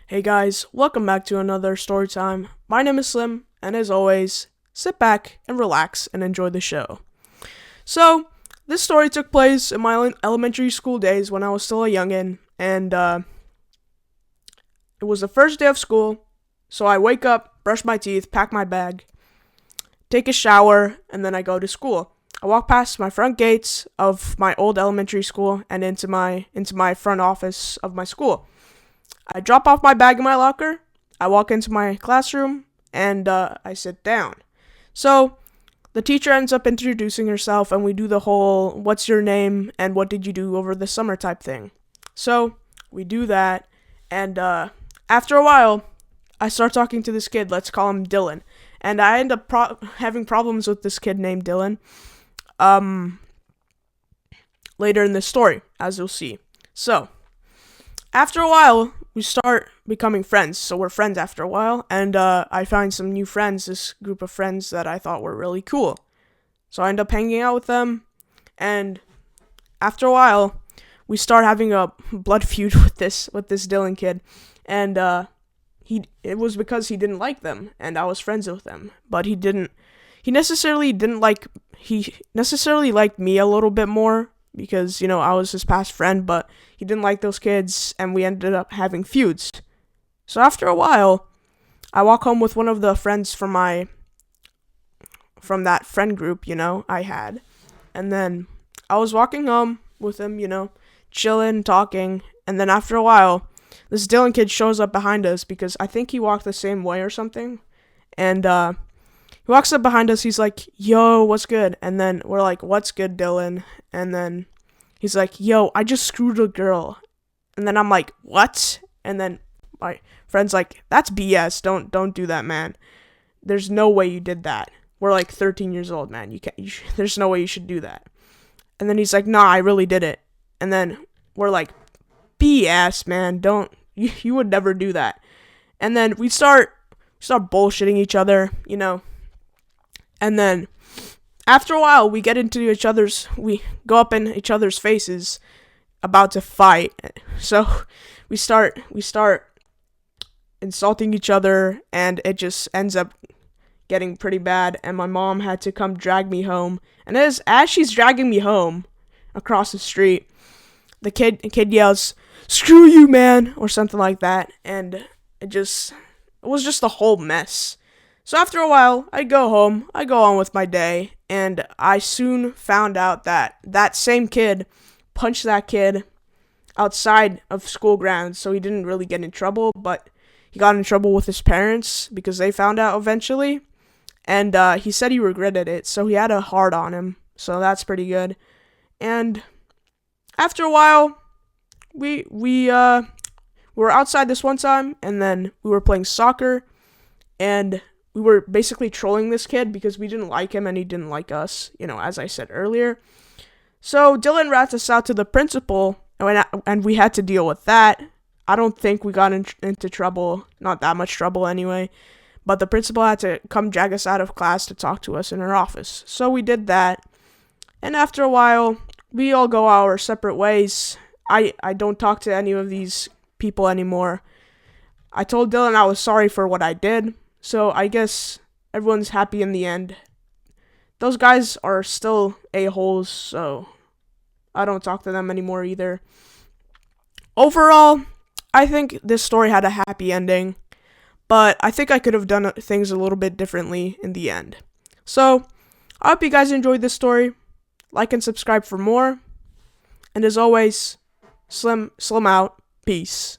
Hey guys, welcome back to another story time. My name is Slim, and as always, sit back and relax and enjoy the show. So, this story took place in my elementary school days when I was still a youngin', and it was the first day of school. So I wake up, brush my teeth, pack my bag, take a shower, and then I go to school. I walk past my front gates of my old elementary school and into my front office of my school. I drop off my bag in my locker. I walk into my classroom and I sit down. So the teacher ends up introducing herself, and we do the whole "What's your name?" and "What did you do over the summer?" type thing. So we do that, and after a while, I start talking to this kid. Let's call him Dylan, and I end up having problems with this kid named Dylan. Um, Later in this story, as you'll see. So after a while, we start becoming friends. So we're friends after a while, and I find some new friends, this group of friends that I thought were really cool. So I end up hanging out with them, and after a while, we start having a blood feud with this Dylan kid, and it was because he didn't like them, and I was friends with them, but he necessarily didn't like he necessarily liked me a little bit more because I was his past friend, but he didn't like those kids, and we ended up having feuds. So after a while, I walk home with one of the friends from that friend group, I had. And then I was walking home with him, chilling, talking, and then after a while, this Dylan kid shows up behind us because I think he walked the same way or something. And he walks up behind us, he's like, "Yo, what's good?" And then we're like, "What's good, Dylan?" And then he's like, "Yo, I just screwed a girl." And then I'm like, "What?" And then my friend's like, "That's BS. Don't do that, man. There's no way you did that. We're like 13 years old, man. There's no way you should do that." And then he's like, "Nah, I really did it." And then we're like, "BS, man. Don't you would never do that." And then we start bullshitting each other, And then after a while, we go up in each other's faces about to fight. So we start insulting each other, and it just ends up getting pretty bad, and my mom had to come drag me home. And as she's dragging me home across the street, the kid yells, "Screw you, man," or something like that, and it was just a whole mess. So after a while, I go home, I go on with my day, and I soon found out that that same kid punched that kid outside of school grounds, so he didn't really get in trouble, but he got in trouble with his parents because they found out eventually, and he said he regretted it, so he had a hard on him, so that's pretty good. And after a while, we were outside this one time, and then we were playing soccer, and we were basically trolling this kid because we didn't like him and he didn't like us, as I said earlier. So Dylan rats us out to the principal, and we had to deal with that. I don't think we got into trouble, not that much trouble anyway, but the principal had to come drag us out of class to talk to us in her office. So we did that, and after a while, we all go our separate ways. I don't talk to any of these people anymore. I told Dylan I was sorry for what I did, so I guess everyone's happy in the end. Those guys are still a-holes, so I don't talk to them anymore either. Overall, I think this story had a happy ending, but I think I could have done things a little bit differently in the end. So, I hope you guys enjoyed this story. Like and subscribe for more. And as always, Slim out. Peace.